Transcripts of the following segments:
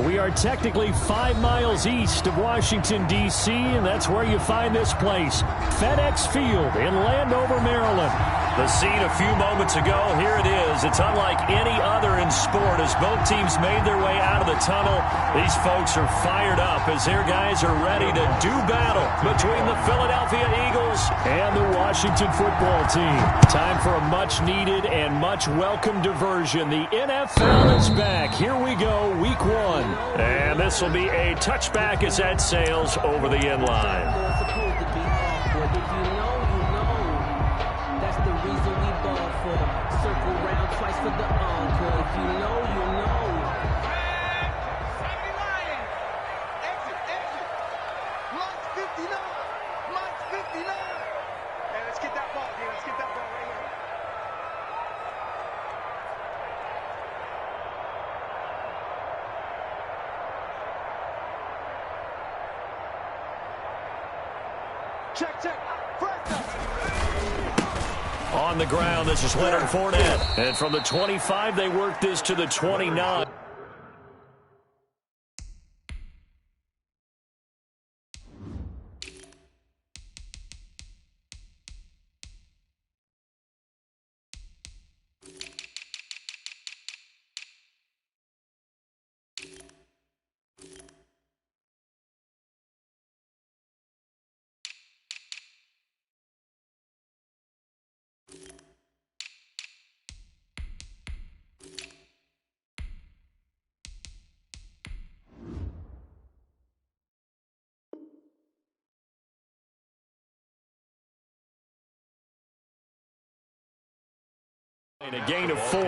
We are technically 5 miles east of Washington, D.C., and that's where you find this place, FedEx Field in Landover, Maryland. The scene a few moments ago, here it is. It's unlike any other in sport as both teams made their way out of the tunnel. These folks are fired up as their guys are ready to do battle between the Philadelphia Eagles and the Washington football team. Time for a much-needed and much-welcome diversion. The NFL is back. Here we go, week 1. And this will be a touchback as that sails over the end line. On the ground, this is Leonard Fournette. And from the 25, they work this to the 29. And a gain of 4.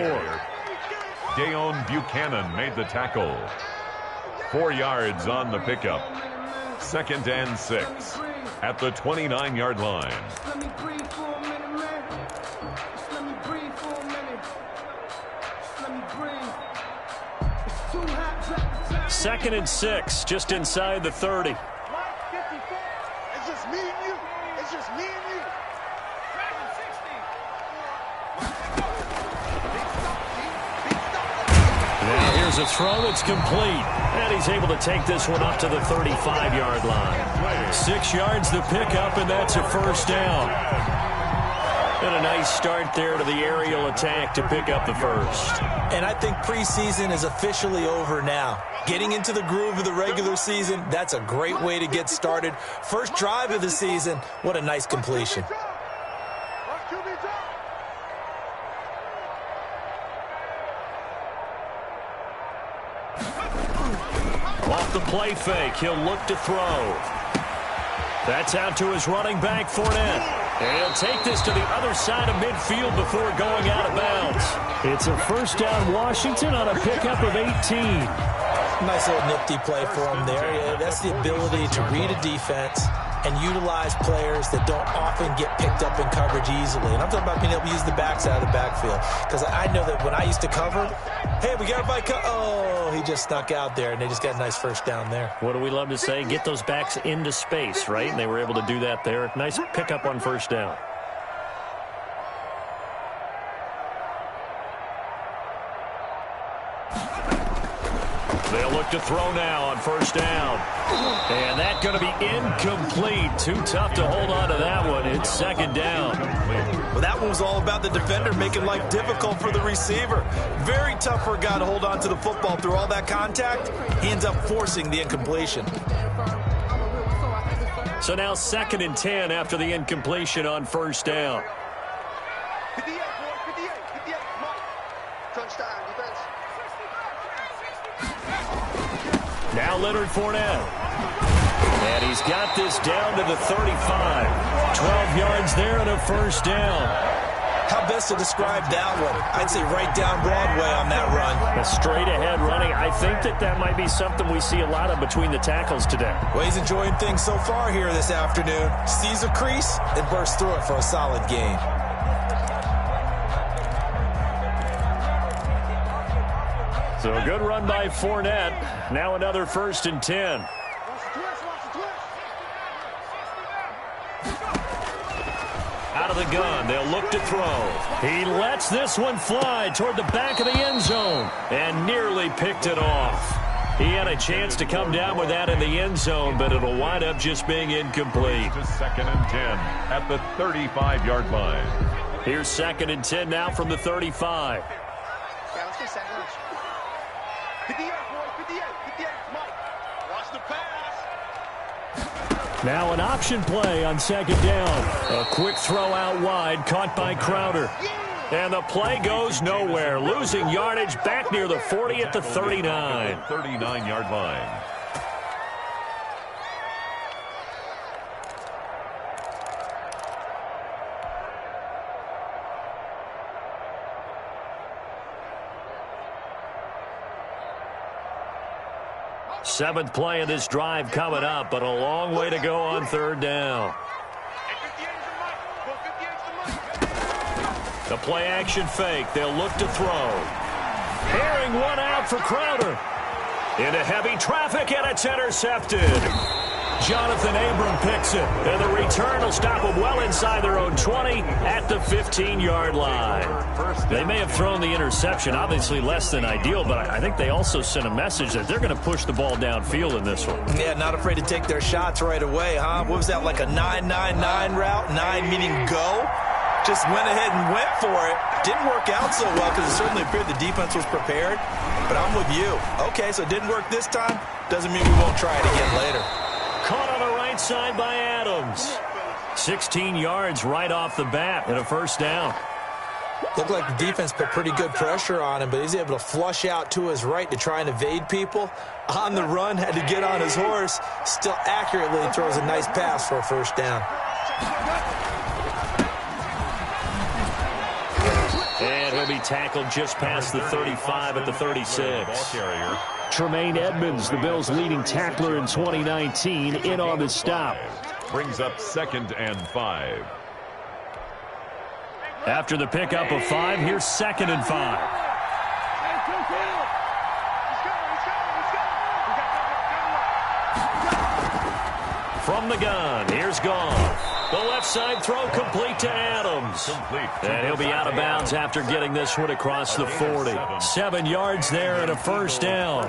Deone Buchanan made the tackle. 4 yards on the pickup. 2nd and 6 at the 29-yard line. 2nd and 6, just inside the 30. It's just me and you. It's just me and you. Now here's a throw that's complete. And he's able to take this one up to the 35-yard line. 6 yards the pickup, and that's a first down. And a nice start there to the aerial attack to pick up the first. And I think preseason is officially over now. Getting into the groove of the regular season, that's a great way to get started. First drive of the season, what a nice completion. Off the play fake, he'll look to throw. That's out to his running back, Fournette. And he'll take this to the other side of midfield before going out of bounds. It's a first down, Washington, on a pickup of 18. Nice little nifty play for him there. Yeah, that's the ability to read a defense and utilize players that don't often get picked up in coverage easily. And I'm talking about being able to use the backside of the backfield. Because I know that when I used to cover, hey, we got everybody oh, he just snuck out there, and they just got a nice first down there. What do we love to say? Get those backs into space, right? And they were able to do that there. Nice pickup on first down. They'll look to throw now on first down. And that's going to be incomplete. Too tough to hold on to that one. It's second down. Well, that one was all about the defender making life difficult for the receiver. Very tough for a guy to hold on to the football through all that contact. He ends up forcing the incompletion. So now 2nd and 10 after the incompletion on first down. 58, boy, 58, 58, come on. Touchdown, defense. Now Leonard Fournette. And he's got this down to the 35. 12 yards there and a first down. How best to describe that one? I'd say right down Broadway on that run. A straight ahead running. I think that might be something we see a lot of between the tackles today. Well, he's enjoying things so far here this afternoon. Sees a crease and bursts through it for a solid gain. So a good run by Fournette. Now another 1st and 10. Out of the gun, they'll look to throw. He lets this one fly toward the back of the end zone and nearly picked it off. He had a chance to come down with that in the end zone, but it'll wind up just being incomplete. To 2nd and 10 at the 35-yard line. Here's 2nd and 10 now from the 35. Yeah, let's get second. 58, boy, 58, 58, Mike. Watch the pass. Now an option play on 2nd down. A quick throw out wide, caught by Crowder. And the play goes nowhere, losing yardage back near the 40 at the 39. 39-yard line. Seventh play of this drive coming up, but a long way to go on 3rd down. The play action fake. They'll look to throw. Airing one out for Crowder. Into heavy traffic, and it's intercepted. Jonathan Abram picks it. And the return will stop them well inside their own 20 at the 15-yard line. They may have thrown the interception, obviously less than ideal, but I think they also sent a message that they're going to push the ball downfield in this one. Yeah, not afraid to take their shots right away, huh? What was that, like a 9-9-9 route? 9 meaning go? Just went ahead and went for it. Didn't work out so well because it certainly appeared the defense was prepared. But I'm with you. Okay, so it didn't work this time. Doesn't mean we won't try it again later. Caught on the right side by Adams. 16 yards right off the bat and a 1st down. Looked like the defense put pretty good pressure on him, but he's able to flush out to his right to try and evade people. On the run, had to get on his horse. Still accurately throws a nice pass for a 1st down. And he'll be tackled just past the 35 at the 36. Tremaine Edmonds, the Bills' leading tackler in 2019, in on the stop. Brings up 2nd and 5. After the pickup of 5, here's 2nd and 5. From the gun, here's Goff. The left side throw complete to Adams. And he'll be out of bounds after getting this one across the 40. 7 yards there and a 1st down.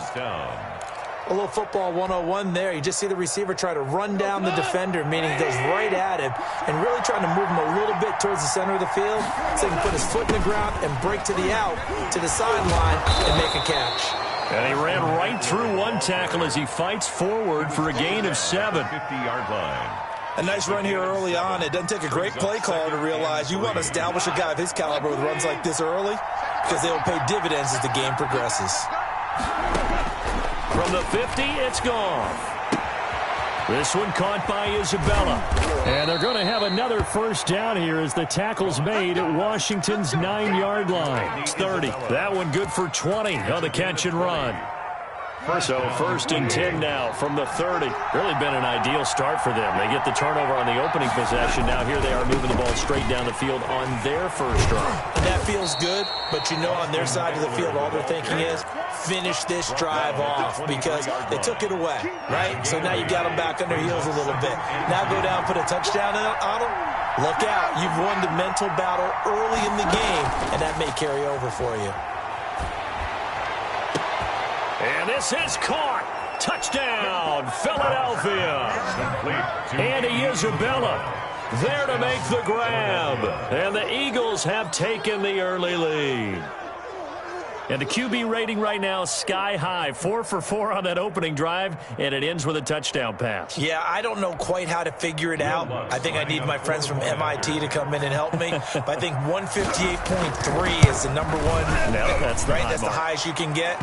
A little football 101 there. You just see the receiver try to run down the defender, meaning he goes right at him and really trying to move him a little bit towards the center of the field so he can put his foot in the ground and break to the out, to the sideline, and make a catch. And he ran right through one tackle as he fights forward for a gain of 7. 50-yard line. A nice run here early on. It doesn't take a great play caller to realize you want to establish a guy of his caliber with runs like this early because they will pay dividends as the game progresses. From the 50, it's gone. This one caught by Isabella. And they're going to have another 1st down here as the tackle's made at Washington's 9-yard line. It's 30. That one good for 20 on the catch and run. So 1st and 10 now from the 30. Really been an ideal start for them. They get the turnover on the opening possession. Now here they are moving the ball straight down the field on their 1st drive. And that feels good, but you know on their side of the field all they're thinking is finish this drive off because they took it away, right? So now you got them back on their heels a little bit. Now go down, put a touchdown on them. Look out. You've won the mental battle early in the game, and that may carry over for you. And this is caught. Touchdown, Philadelphia. Andy Isabella there to make the grab. And the Eagles have taken the early lead. And the QB rating right now, sky high. 4 for 4 on that opening drive, and it ends with a touchdown pass. Yeah, I don't know quite how to figure it out. I think I need my friends from MIT to come in and help me. But I think 158.3 is the number one. No, that's the right. That's the highest you can get.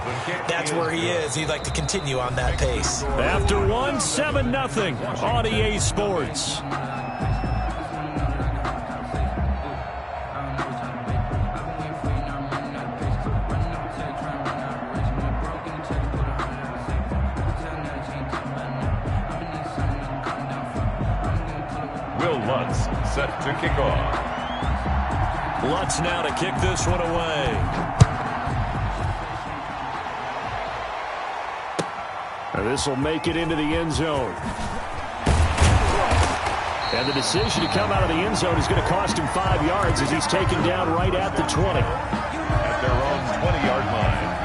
That's where he is. He'd like to continue on that pace. After 1, 7-0 on EA Sports. Lutz set to kick off. Lutz now to kick this one away. And this will make it into the end zone. And the decision to come out of the end zone is going to cost him 5 yards as he's taken down right at the 20. At their own 20-yard line.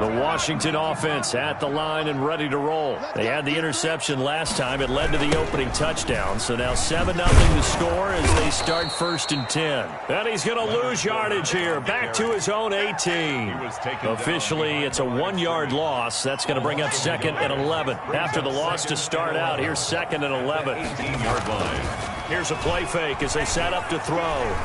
Washington offense at the line and ready to roll. They had the interception last time. It led to the opening touchdown. So now 7-0 to score as they start 1st and 10. And he's going to lose yardage here. Back to his own 18. Officially, it's a 1-yard loss. That's going to bring up 2nd and 11. After the loss to start out, here's 2nd and 11. 18-yard line. Here's a play fake as they set up to throw.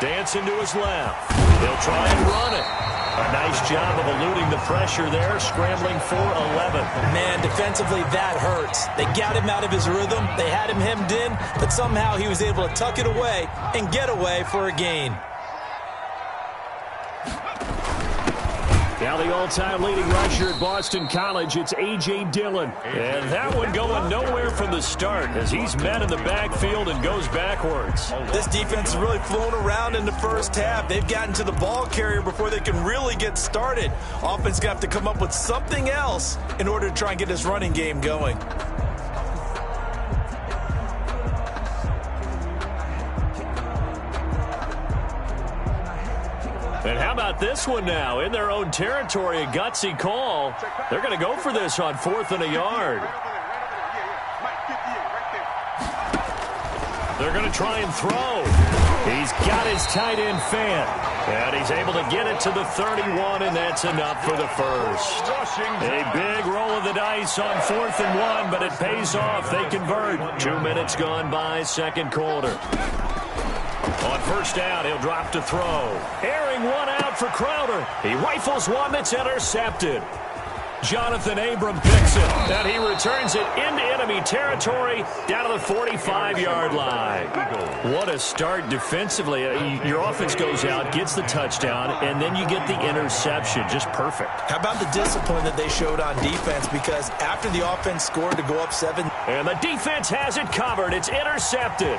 Dancing to his left. He'll try and run it. A nice job of eluding the pressure there, scrambling for 11. Man, defensively, that hurts. They got him out of his rhythm. They had him hemmed in, but somehow he was able to tuck it away and get away for a gain. Now the all-time leading rusher at Boston College, it's A.J. Dillon. And that one going nowhere from the start as he's met in the backfield and goes backwards. This defense has really flown around in the first half. They've gotten to the ball carrier before they can really get started. Offense going to have to come up with something else in order to try and get this running game going. And how about this one now? In their own territory, a gutsy call. They're going to go for this on 4th and a yard. They're going to try and throw. He's got his tight end fan. And he's able to get it to the 31, and that's enough for the first. A big roll of the dice on 4th and 1, but it pays off. They convert. 2 minutes gone by, second quarter. On first down, he'll drop to throw. Airing one out for Crowder. He rifles one that's intercepted. Jonathan Abram picks it, and he returns it into enemy territory down to the 45-yard line. What a start defensively. Your offense goes out, gets the touchdown, and then you get the interception. Just perfect. How about the discipline that they showed on defense? Because after the offense scored to go up 7. And the defense has it covered. It's intercepted.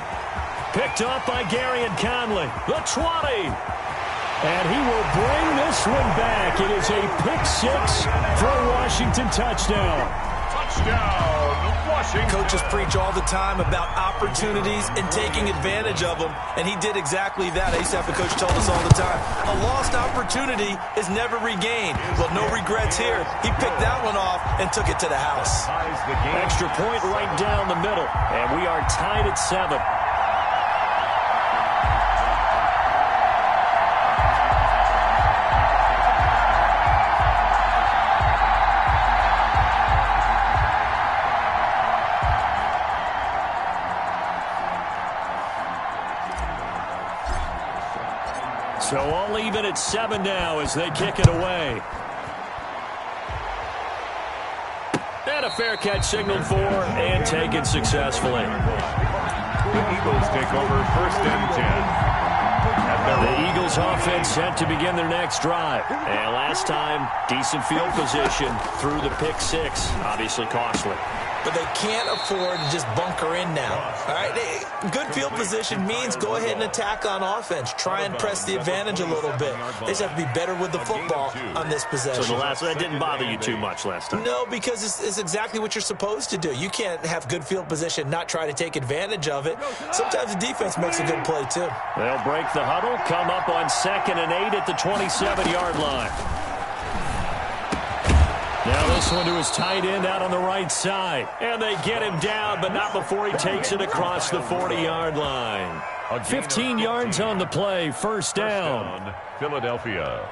Picked up by Gary and Conley. The 20. And he will bring this one back. It is a pick-6 for a Washington touchdown. Touchdown, Washington. Coaches preach all the time about opportunities and taking advantage of them, and he did exactly that. I used to have a coach tell us all the time, a lost opportunity is never regained. Well, no regrets here. He picked that one off and took it to the house. Extra point right down the middle, and we are tied at 7. So all even at 7 now as they kick it away. And a fair catch signaled for and taken successfully. The Eagles take over 1st and 10. The Eagles offense set to begin their next drive. And last time, decent field position through the pick-6. Obviously costly. But they can't afford to just bunker in now. All right, good field position means go ahead and attack on offense. Try and press the advantage a little bit. They just have to be better with the football on this possession. So that didn't bother you too much last time? No, because it's exactly what you're supposed to do. You can't have good field position, not try to take advantage of it. Sometimes the defense makes a good play, too. They'll break the huddle, come up on 2nd and 8 at the 27-yard line. Now this one to his tight end out on the right side. And they get him down, but not before he takes it across the 40-yard line. 15 yards on the play, first down. Philadelphia.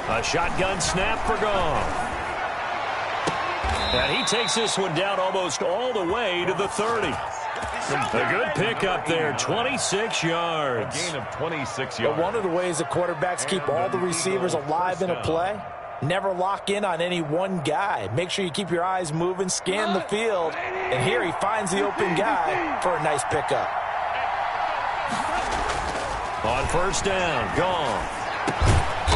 A shotgun snap for Goff. And he takes this one down almost all the way to the 30. A good pickup there, 26 yards. A gain of 26 yards. But one of the ways the quarterbacks keep all the receivers alive in a play, never lock in on any one guy. Make sure you keep your eyes moving, scan the field. And here he finds the open guy for a nice pickup. On first down, Goff.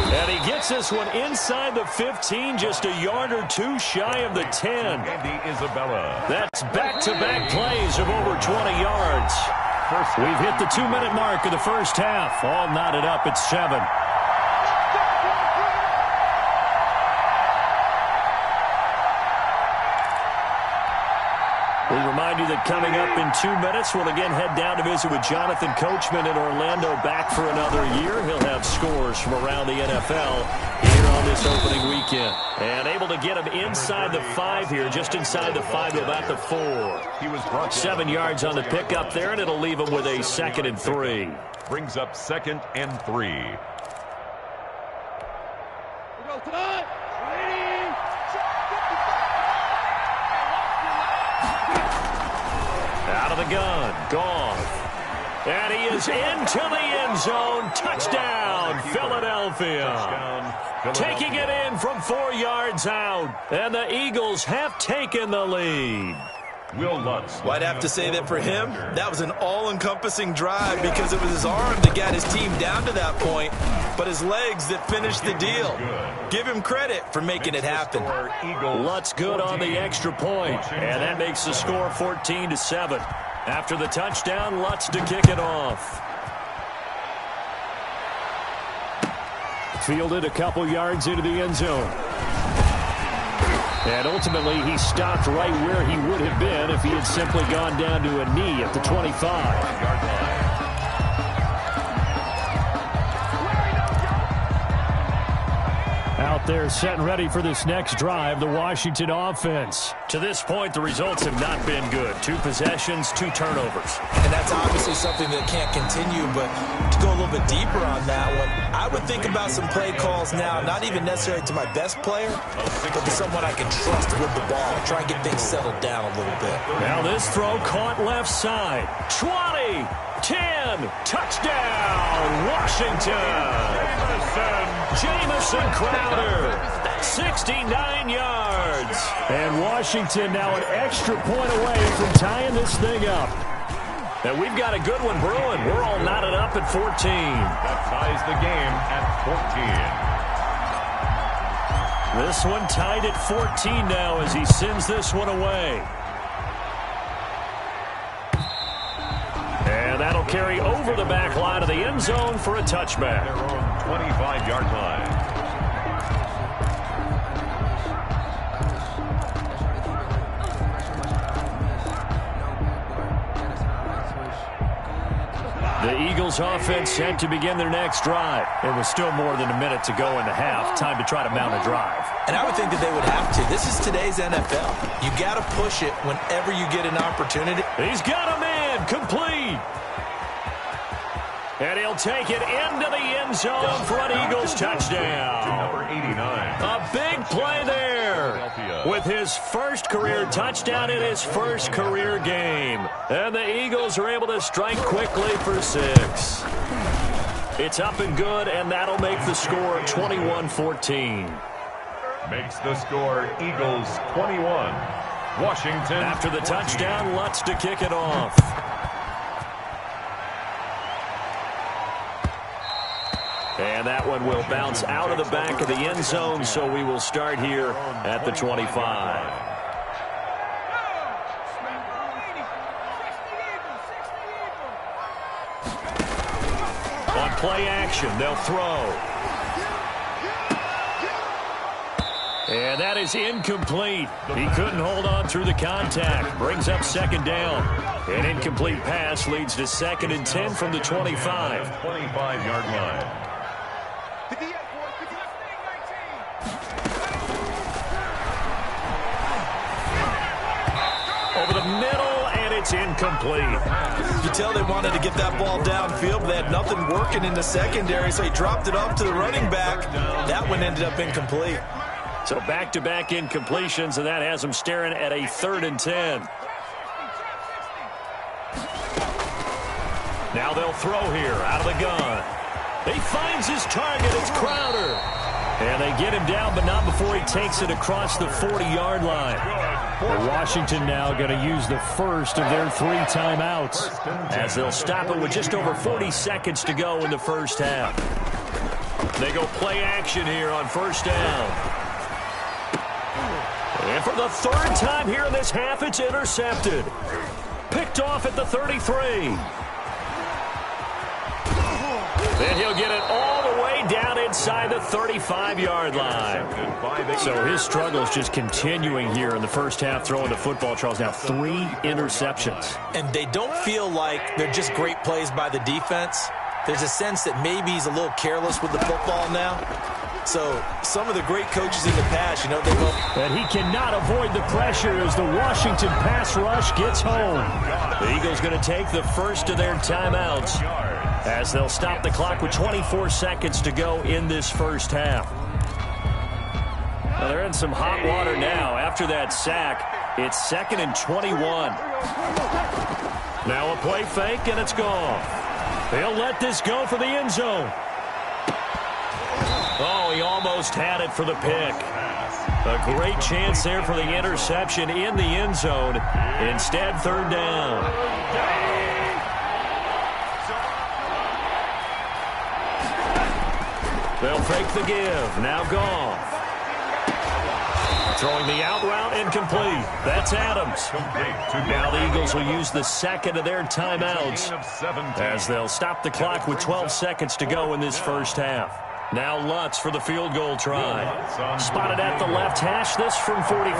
And he gets this one inside the 15, just a yard or two shy of the 10. Andy Isabella. That's back-to-back plays of over 20 yards. We've hit the 2-minute mark of the first half. All knotted up at 7. coming up in 2 minutes. We'll again head down to visit with Jonathan Coachman in Orlando, back for another year. He'll have scores from around the NFL here on this opening weekend. And able to get him inside the 5 here, just inside the 5 to about the 4. He was brought 7 yards on the pickup there, and it'll leave him with a 2nd and 3. Brings up 2nd and 3. Out of the gun, Goff. And he is into the end zone. Touchdown, Philadelphia. Taking it in from 4 yards out. And the Eagles have taken the lead. Will Lutz. Well, I'd have to say that for him, that was an all-encompassing drive because it was his arm that got his team down to that point, but his legs that finished the deal. Give him credit for making it happen. Lutz good on the extra point, and that makes the score 14-7. After the touchdown, Lutz to kick it off. Fielded a couple yards into the end zone. And ultimately, he stopped right where he would have been if he had simply gone down to a knee at the 25. Out there set and ready for this next drive, the Washington offense. To this point, the results have not been good. 2 possessions, 2 turnovers. And that's obviously something that can't continue, but to go a little bit deeper on that one, I would think about some play calls now, not even necessarily to my best player, but to someone I can trust with the ball. Try and get things settled down a little bit. Now this throw caught left side. 20, 10, touchdown, Washington. Jamison Crowder, 69 yards. And Washington now an extra point away from tying this thing up. And we've got a good one brewing. We're all knotted up at 14. That ties the game at 14. This one tied at 14 now as he sends this one away. And that'll carry over the back line of the end zone for a touchback. Their own 25-yard line. The Eagles offense set to begin their next drive. It was still more than a minute to go in the half. Time to try to mount a drive. And I would think that they would have to. This is today's NFL. You got to push it whenever you get an opportunity. He's got a man complete. And he'll take it into the end zone for an Eagles touchdown. Number 89. A big play there with his first career touchdown in his first career game. And the Eagles are able to strike quickly for 6. It's up and good, and that'll make the score 21-14. Makes the score Eagles 21. Washington. After the 14. touchdown, Lutz to kick it off. And that one will bounce out of the back of the end zone, so we will start here at the 25. On play action, they'll throw. And that is incomplete. He couldn't hold on through the contact. Brings up 2nd down. An incomplete pass leads to 2nd and 10 from the 25. 25-yard line. Over the middle, and it's incomplete. You tell they wanted to get that ball downfield, but they had nothing working in the secondary, so he dropped it off to the running back. That one ended up incomplete. So back-to-back incompletions, and that has him staring at a 3rd and 10. Now they'll throw here out of the gun. He finds his target. It's Crowder. And they get him down, but not before he takes it across the 40-yard line. Well, Washington now going to use the first of their 3 timeouts as they'll stop it with just over 40 seconds to go in the first half. They go play action here on 1st down. And for the 3rd time here in this half, it's intercepted. Picked off at the 33. Then he'll get it all the way down inside the 35-yard line. So his struggle is just continuing here in the first half, throwing the football. Charles, now 3 interceptions. And they don't feel like they're just great plays by the defense. There's a sense that maybe he's a little careless with the football now. So some of the great coaches in the past, you know, they will. But he cannot avoid the pressure as the Washington pass rush gets home. The Eagles going to take the first of their timeouts as they'll stop the clock with 24 seconds to go in this first half. Well, they're in some hot water now. After that sack, it's 2nd and 21. Now a play fake, and it's gone. They'll let this go for the end zone. Oh, he almost had it for the pick. A great chance there for the interception in the end zone. Instead, 3rd down. They'll fake the give. Now Goff. Throwing the out route incomplete. That's Adams. Now the Eagles will use the second of their timeouts as they'll stop the clock with 12 seconds to go in this first half. Now Lutz for the field goal try. Spotted at the left hash, this from 45.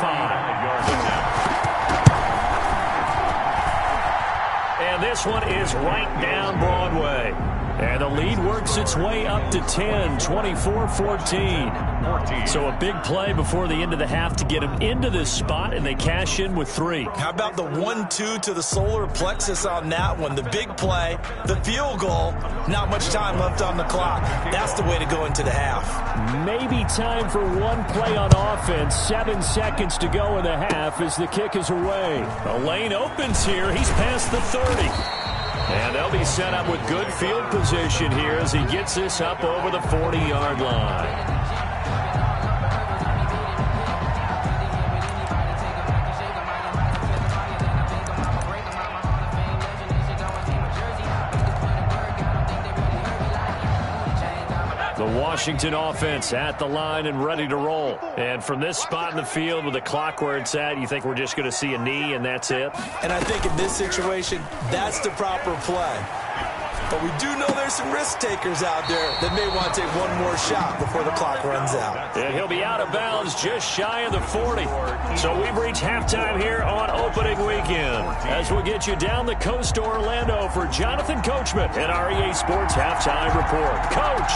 And this one is right down Broadway. And the lead works its way up to 10, 24-14. So a big play before the end of the half to get them into this spot, and they cash in with 3. How about the 1-2 to the solar plexus on that one? The big play, the field goal, not much time left on the clock. That's the way to go into the half. Maybe time for one play on offense. 7 seconds to go in the half as the kick is away. A lane opens here. He's past the 30. And they'll be set up with good field position here as he gets this up over the 40-yard line. The Washington offense at the line and ready to roll. And from this spot in the field with the clock where it's at, you think we're just going to see a knee and that's it? And I think in this situation, that's the proper play. But we do know there's some risk takers out there that may want to take one more shot before the clock runs out. And he'll be out of bounds just shy of the 40. So we've reached halftime here on opening weekend. As we'll get you down the coast to Orlando for Jonathan Coachman and our EA Sports Halftime Report. Coach,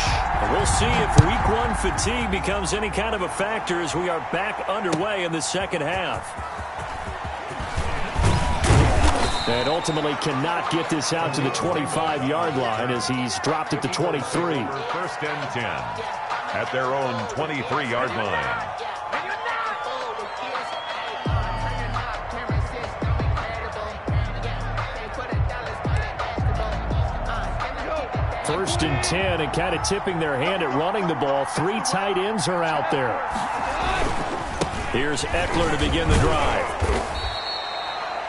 we'll see if Week 1 fatigue becomes any kind of a factor as we are back underway in the second half. And ultimately cannot get this out to the 25-yard line as he's dropped it to 23. 1st and 10 at their own 23-yard line. 1st and 10 and kind of tipping their hand at running the ball. 3 tight ends are out there. Here's Eckler to begin the drive.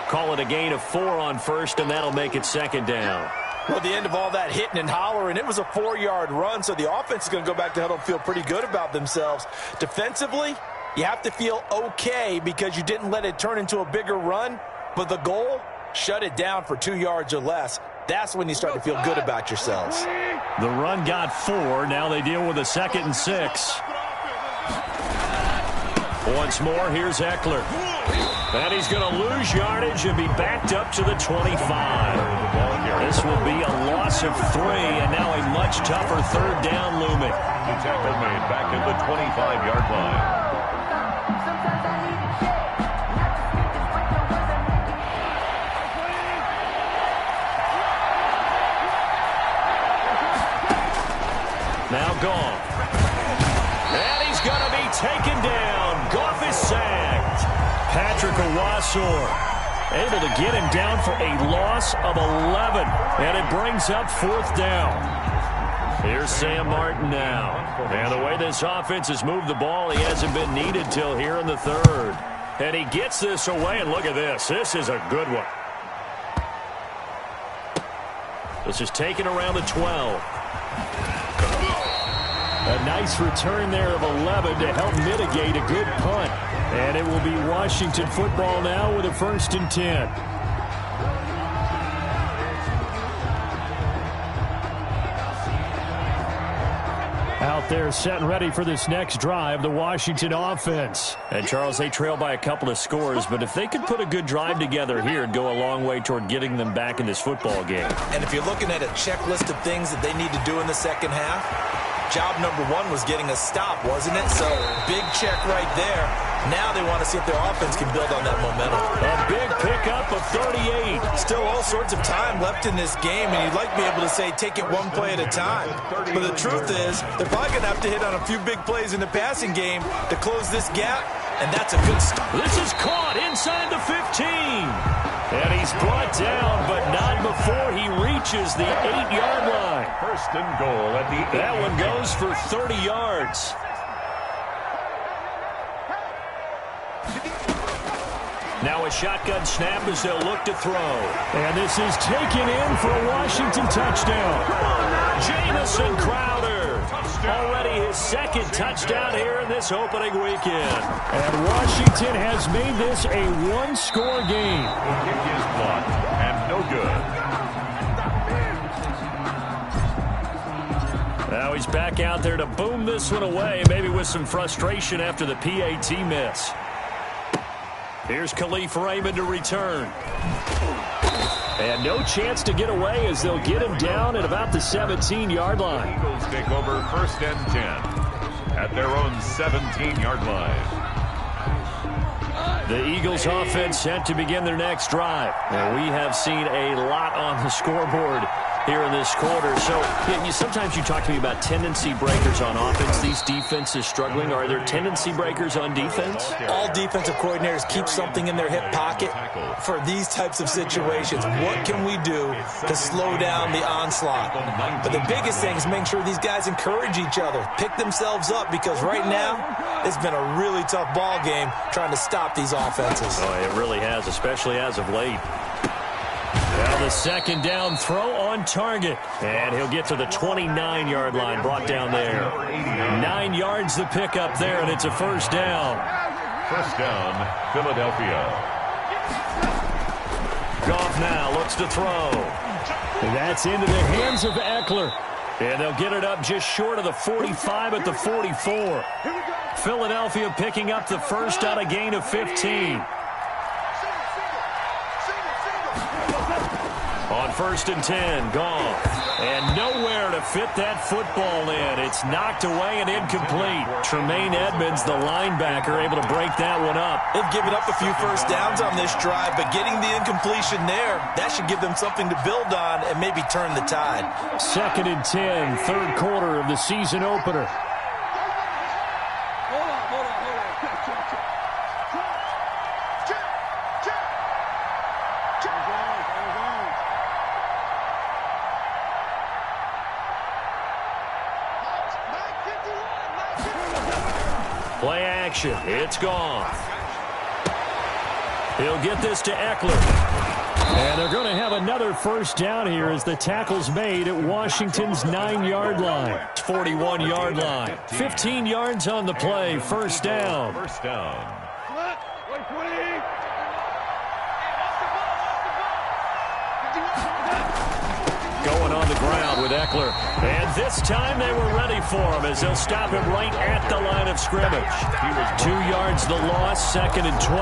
Call it a gain of 4 on 1st, and that'll make it 2nd down. Well, the end of all that hitting and hollering, it was a 4-yard run, so the offense is going to go back to huddle and feel pretty good about themselves. Defensively, you have to feel okay because you didn't let it turn into a bigger run, but the goal, shut it down for 2 yards or less. That's when you start to feel good about yourselves. The run got 4. Now they deal with a 2nd and 6. Once more, here's Eckler. And he's going to lose yardage and be backed up to the 25. This will be a loss of 3, and now a much tougher 3rd down looming. The tackle made back at the 25-yard line. Now Goff. And he's going to be taken down. Goff is sacked. Patrick Owasor able to get him down for a loss of 11. And it brings up 4th down. Here's Sam Martin now. And the way this offense has moved the ball, he hasn't been needed till here in the 3rd. And he gets this away, and look at this. This is a good one. This is taken around the 12. A nice return there of 11 to help mitigate a good punt. And it will be Washington football now with a 1st and 10. Out out there setting ready for this next drive, the Washington offense. And, Charles, they trail by a couple of scores, but if they could put a good drive together here, it'd go a long way toward getting them back in this football game. And if you're looking at a checklist of things that they need to do in the second half, job number one was getting a stop, wasn't it? So, big check right there. Now they want to see if their offense can build on that momentum. A big pickup of 38. Still all sorts of time left in this game, and you'd like to be able to say take it one play at a time. But the truth is, they're probably going to have to hit on a few big plays in the passing game to close this gap, and that's a good start. This is caught inside the 15. And he's brought down, but not before he reaches the 8-yard line. First and goal at the 8. That one goes for 30 yards. Now a shotgun snap as they'll look to throw. And this is taken in for a Washington touchdown. Jamison Crowder. Already his second touchdown here in this opening weekend. And Washington has made this a one-score game. The kick is blocked and no good. Now he's back out there to boom this one away, maybe with some frustration after the PAT miss. Here's Khalif Raymond to return. And no chance to get away as they'll get him down at about the 17-yard line. Eagles take over first and 10 at their own 17-yard line. The Eagles offense set to begin their next drive. Now, we have seen a lot on the scoreboard here in this quarter. So sometimes you talk to me about tendency breakers on offense. These defenses struggling. Are there tendency breakers on defense? All defensive coordinators keep something in their hip pocket for these types of situations. What can we do to slow down the onslaught? But the biggest thing is making sure these guys encourage each other, pick themselves up, because right now it's been a really tough ball game trying to stop these offenses. Oh, it really has, especially as of late. Well, the second down throw on target. And he'll get to the 29-yard line, brought down there. 9 yards the pickup there, and it's a first down. First down, Philadelphia. Goff now looks to throw. And that's into the hands of Eckler. And they'll get it up just short of the 45 at the 44. Philadelphia picking up the first on a gain of 15. On first and 10, Goff. And nowhere to fit that football in. It's knocked away and incomplete. Tremaine Edmonds, the linebacker, able to break that one up. They've given up a few first downs on this drive, but getting the incompletion there, that should give them something to build on and maybe turn the tide. Second and 10, third quarter of the season opener. Play action. It's gone. He'll get this to Eckler. And they're going to have another first down here as the tackle's made at Washington's 9-yard line. 41-yard line. 15 yards on the play. First down. First down. Going on the ground with Eckler. And this time they were ready for him as they'll stop him right at the line of scrimmage. 2 yards the loss, second and 12.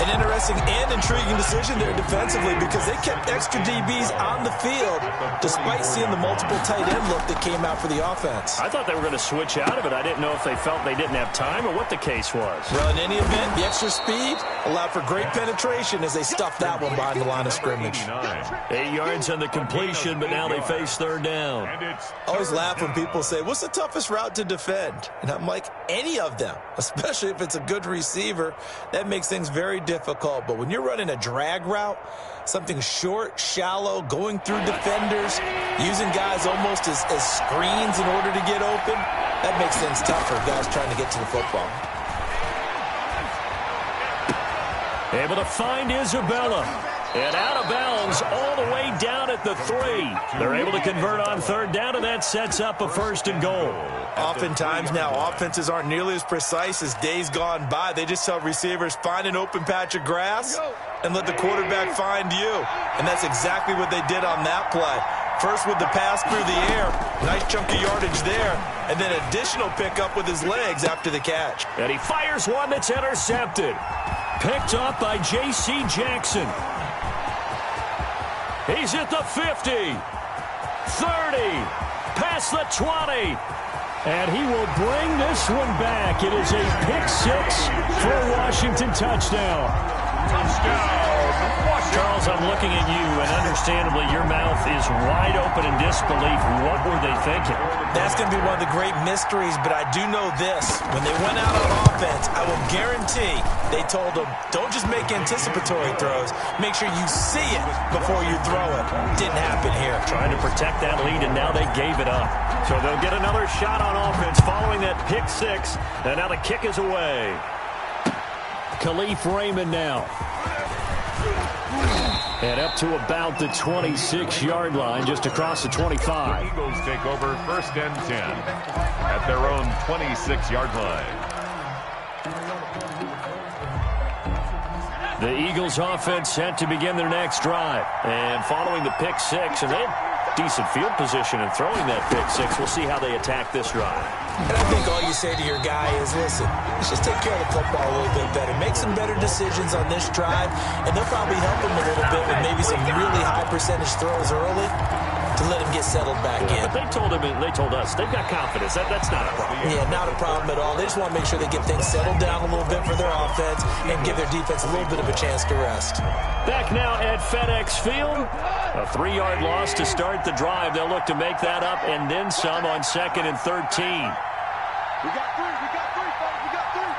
An interesting and intriguing decision there defensively because they kept extra DBs on the field despite seeing the multiple tight end look that came out for the offense. I thought they were going to switch out of it. I didn't know if they felt they didn't have time or what the case was. Well, in any event, the extra speed allowed for great penetration as they stuffed that one behind the line of scrimmage. 8 yards on the completion, but now they face third down. I always laugh when people say, what's the toughest route to defend? And I'm like, any of them, especially if it's a good receiver. That makes things very difficult. But when you're running a drag route, something short, shallow, going through defenders, using guys almost as screens in order to get open, that makes things tougher, guys trying to get to the football. Able to find Isabella. And out of bounds all the way down at the 3. They're able to convert on third down, and that sets up a first and goal. Oftentimes now, offenses aren't nearly as precise as days gone by. They just tell receivers, find an open patch of grass and let the quarterback find you. And that's exactly what they did on that play. First with the pass through the air, Nice chunk of yardage there, and then additional pickup with his legs after the catch. And he fires one that's intercepted. Picked up by J.C. Jackson. He's at the 50, 30, past the 20. And he will bring this one back. It is a pick six for a Washington touchdown. Charles, I'm looking at you, and understandably, your mouth is wide open in disbelief. What were they thinking? That's going to be one of the great mysteries, but I do know this. When they went out on offense, I will guarantee they told them, don't just make anticipatory throws. Make sure you see it before you throw it. Didn't happen here. Trying to protect that lead, and now they gave it up. So they'll get another shot on offense following that pick six, and now the kick is away. Khalif Raymond now. And up to about the 26-yard line, just across the 25. The Eagles take over 1st and 10 at their own 26-yard line. The Eagles offense set to begin their next drive. And following the pick six, and they have decent field position in throwing that pick six. We'll see how they attack this drive. And I think all you say to your guy is, listen, let's just take care of the football a little bit better. Make some better decisions on this drive, and they'll probably help him a little bit with maybe some really high percentage throws early to let him get settled back in. But they told us, they've got confidence. That's not a problem. Yeah, not a problem at all. They just want to make sure they get things settled down a little bit for their offense and give their defense a little bit of a chance to rest. Back now at FedEx Field. A 3-yard loss to start the drive. They'll look to make that up and then some on 2nd and 13. We got three, folks. We got three.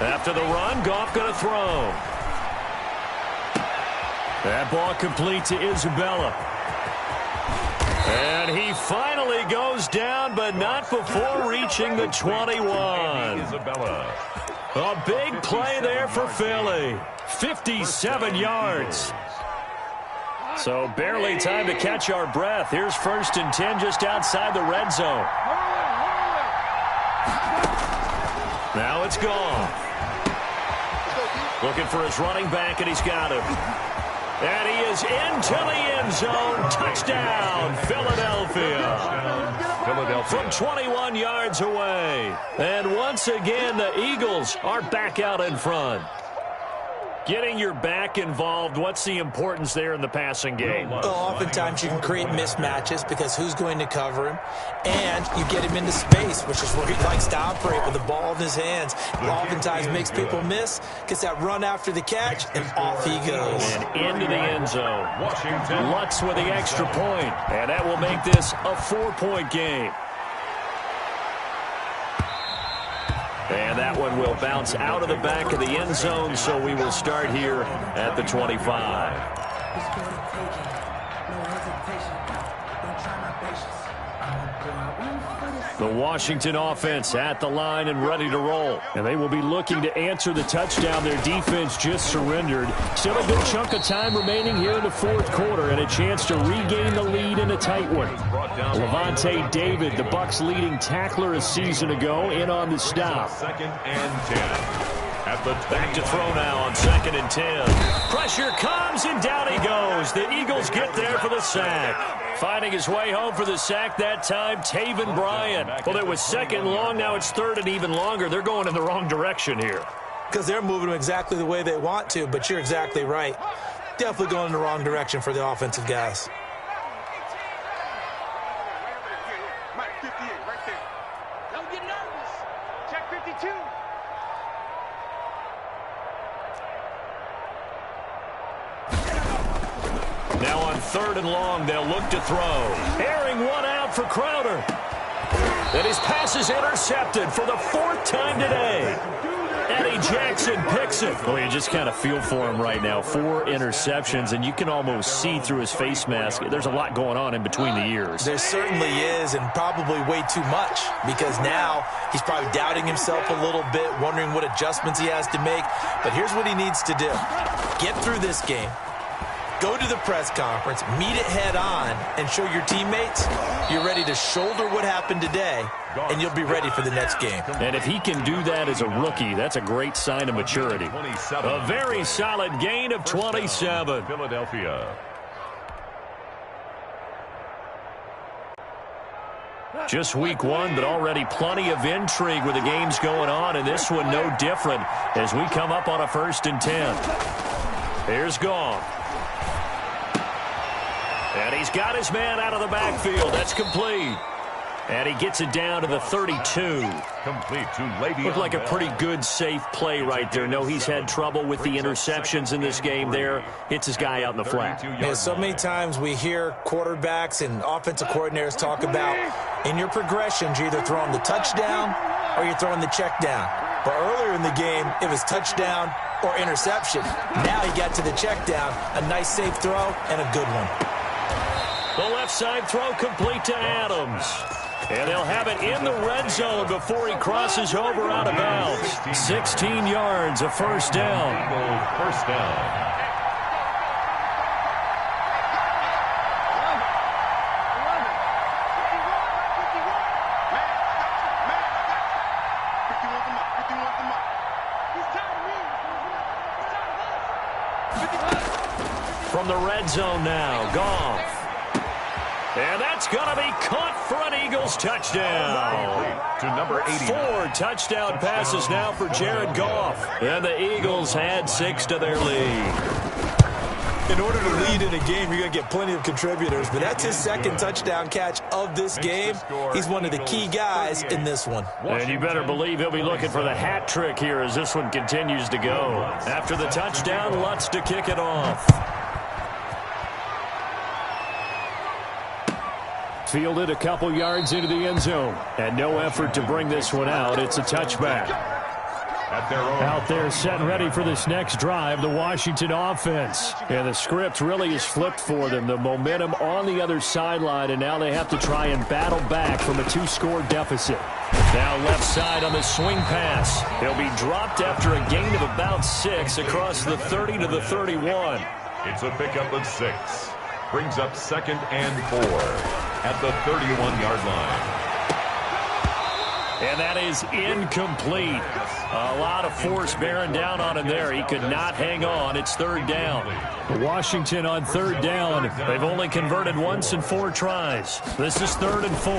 After the run, Goff going to throw. That ball complete to Isabella. And he finally goes down, but not before reaching the 21. Isabella. A big play there for Philly. 57 yards. So barely time to catch our breath. Here's 1st and 10 just outside the red zone. Now it's gone. Looking for his running back, and he's got him. And he is into the end zone. Touchdown, Philadelphia. From 21 yards away. And once again, the Eagles are back out in front. Getting your back involved, what's the importance there in the passing game? Well, oftentimes you can create mismatches because who's going to cover him? And you get him into space, which is where he likes to operate with the ball in his hands. It oftentimes makes people miss, gets that run after the catch, and off he goes. And into the end zone. Lutz with the extra point, and that will make this a 4-point game. And that one will bounce out of the back of the end zone, so we will start here at the 25. The Washington offense at the line and ready to roll. And they will be looking to answer the touchdown their defense just surrendered. Still a good chunk of time remaining here in the 4th quarter and a chance to regain the lead in a tight one. Levante David, the Bucs' leading tackler a season ago, in on the stop. 2nd and 10. At the back to throw now on 2nd and 10. Pressure comes, and down he goes. The Eagles get there for the sack. Finding his way home for the sack that time, Taven Bryan. Well, it was 2nd long, now it's 3rd and even longer. They're going in the wrong direction here. Because they're moving exactly the way they want to, but you're exactly right. Definitely going in the wrong direction for the offensive guys. Mike, 58, right there. Don't get nervous. Check 52. Now on 3rd and long, they'll look to throw. Airing one out for Crowder. And his pass is intercepted for the 4th time today. Eddie Jackson picks it. Well, you just kind of feel for him right now. 4 interceptions, and you can almost see through his face mask. There's a lot going on in between the ears. There certainly is, and probably way too much, because now he's probably doubting himself a little bit, wondering what adjustments he has to make. But here's what he needs to do. Get through this game. Go to the press conference, meet it head on, and show your teammates you're ready to shoulder what happened today, and you'll be ready for the next game. And if he can do that as a rookie, that's a great sign of maturity. A very solid gain of 27. Philadelphia. Just week one, but already plenty of intrigue with the games going on, and this one no different as we come up on a 1st and 10. Here's Goff. And he's got his man out of the backfield. That's complete. And he gets it down to the 32. Complete to Le'Veon. Looked like a pretty good, safe play right there. No, he's had trouble with the interceptions in this game there. Hits his guy out in the flat. Yeah, so many times we hear quarterbacks and offensive coordinators talk about in your progressions, you're either throwing the touchdown or you're throwing the check down. But earlier in the game, it was touchdown or interception. Now he got to the check down. A nice, safe throw and a good one. The left side throw complete to Adams. And they'll have it in the red zone before he crosses over out of bounds. 16 yards, a 1st down. First down. From the red zone now, Goff. And that's going to be caught for an Eagles touchdown. To number 80. 4 touchdown passes now for Jared Goff. And the Eagles add 6 to their lead. In order to lead in a game, you're going to get plenty of contributors, but that's his 2nd touchdown catch of this game. He's one of the key guys in this one. And you better believe he'll be looking for the hat trick here as this one continues to go. After the touchdown, Lutz to kick it off. Fielded a couple yards into the end zone. And no effort to bring this one out. It's a touchback. Out there set and ready for this next drive, the Washington offense. And the script really is flipped for them. The momentum on the other sideline, and now they have to try and battle back from a 2-score deficit. Now left side on the swing pass. He'll be dropped after a gain of about 6 across the 30 to the 31. It's a pickup of 6. Brings up 2nd and 4 at the 31-yard line. And that is incomplete. A lot of force bearing down on him there. He could not hang on. It's 3rd down. Washington on 3rd down. They've only converted once in 4 tries. This is 3rd and 4.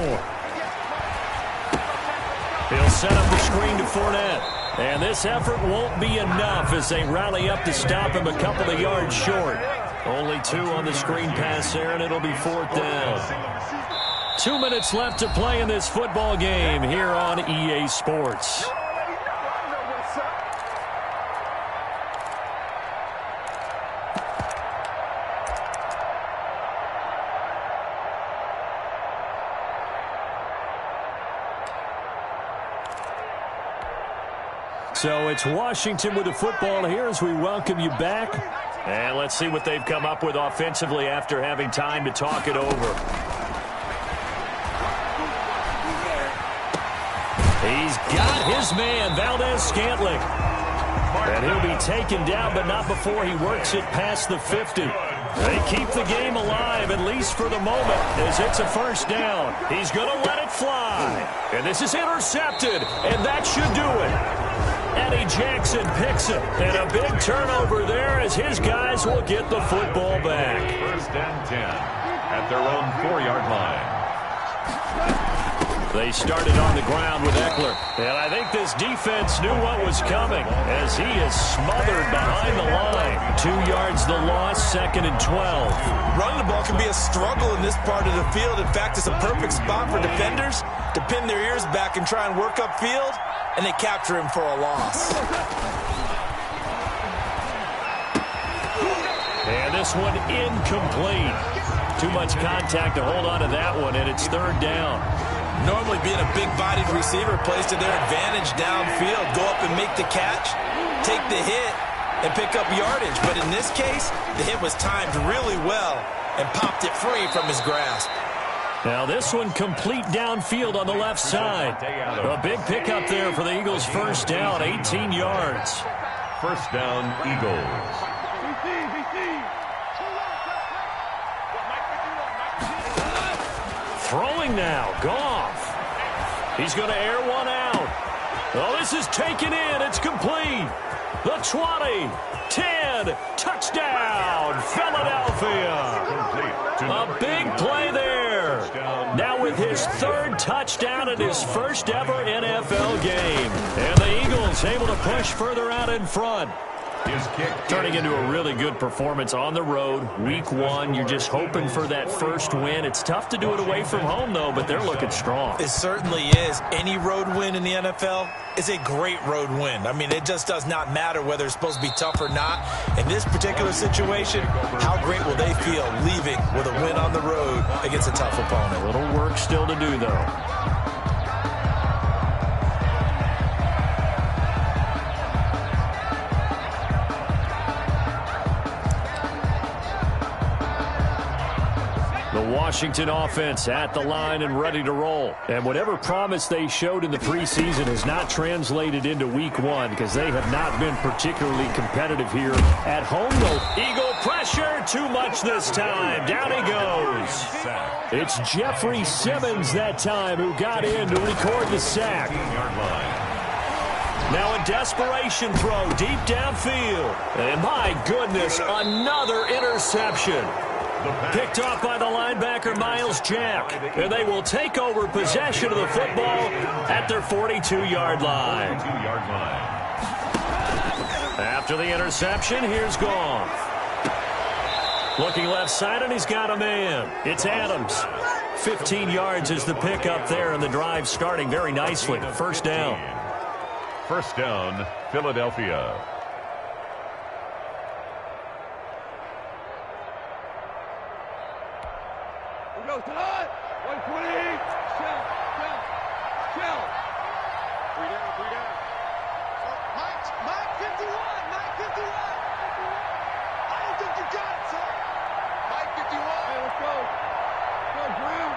He'll set up the screen to Fournette. And this effort won't be enough as they rally up to stop him a couple of yards short. Only 2 on the screen pass there, and it'll be 4th down. 2 minutes left to play in this football game here on EA Sports. So it's Washington with the football here as we welcome you back. And let's see what they've come up with offensively after having time to talk it over. He's got his man, Valdez-Scantling. And he'll be taken down, but not before he works it past the 50. They keep the game alive, at least for the moment, as it's a 1st down. He's going to let it fly. And this is intercepted, and that should do it. Eddie Jackson picks it, and a big turnover there as his guys will get the football back. 1st and 10 at their own 4-yard line. They started on the ground with Eckler, and I think this defense knew what was coming as he is smothered behind the line. 2 yards the loss, 2nd and 12. Running the ball can be a struggle in this part of the field. In fact, it's a perfect spot for defenders to pin their ears back and try and work upfield, and they capture him for a loss. And this one incomplete. Too much contact to hold on to that one, and it's 3rd down. Normally being a big-bodied receiver plays to their advantage downfield. Go up and make the catch, take the hit, and pick up yardage. But in this case, the hit was timed really well and popped it free from his grasp. Now this one complete downfield on the left side. A big pickup there for the Eagles' 1st down, 18 yards. 1st down, Eagles. Throwing now, Goff. He's going to air one out. Oh, this is taken in. It's complete. The 20, 10, touchdown, Philadelphia. A big play there. Now with his third touchdown in his first ever NFL game. And the Eagles able to push further out in front. Turning into a really good performance on the road. Week 1, you're just hoping for that first win. It's tough to do it away from home, though, but they're looking strong. It certainly is. Any road win in the NFL is a great road win. I mean, it just does not matter whether it's supposed to be tough or not. In this particular situation, how great will they feel leaving with a win on the road against a tough opponent? A little work still to do, though. The Washington offense at the line and ready to roll. And whatever promise they showed in the preseason has not translated into week 1 because they have not been particularly competitive here at home, though. Eagle pressure, too much this time. Down he goes. It's Jeffrey Simmons that time who got in to record the sack. Now a desperation throw deep downfield. And my goodness, another interception. Picked off by the linebacker, Miles Jack. And they will take over possession of the football at their 42-yard line. After the interception, here's Goff. Looking left side, and he's got a man. It's Adams. 15 yards is the pickup there, and the drive starting very nicely. First down. First down, Philadelphia. Go to that. 120. Shell. Three down. Mike 51. I don't think you got it, sir. Mike 51. Hey, let's go. Go, Brown.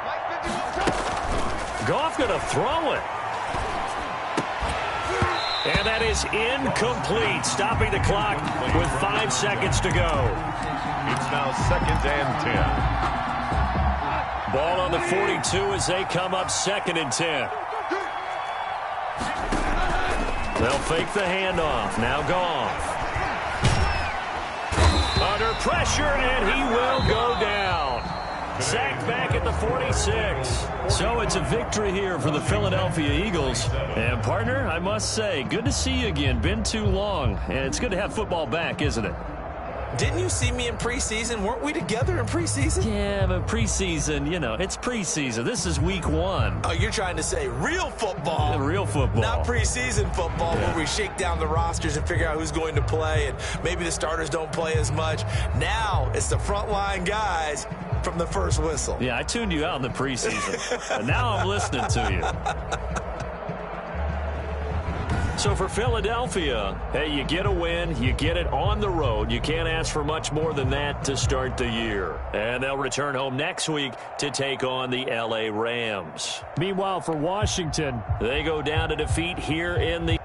Mike 51. Goff going to throw it. And that is incomplete, stopping the clock with 5 seconds to go. It's now 2nd and 10. Ball on the 42 as they come up 2nd and 10. They'll fake the handoff. Now Goff. Under pressure, and he will go down. Sacked back at the 46. So it's a victory here for the Philadelphia Eagles. And, partner, I must say, good to see you again. Been too long. And it's good to have football back, isn't it? Didn't you see me in preseason? Weren't we together in preseason? Yeah, but preseason, you know, it's preseason. This is week 1. Oh, you're trying to say real football. Real football. Not preseason football where we shake down the rosters and figure out who's going to play, and maybe the starters don't play as much. Now it's the frontline guys from the first whistle. Yeah, I tuned you out in the preseason. And now I'm listening to you. So for Philadelphia, hey, you get a win, you get it on the road. You can't ask for much more than that to start the year. And they'll return home next week to take on the L.A. Rams. Meanwhile, for Washington, they go down to defeat here in the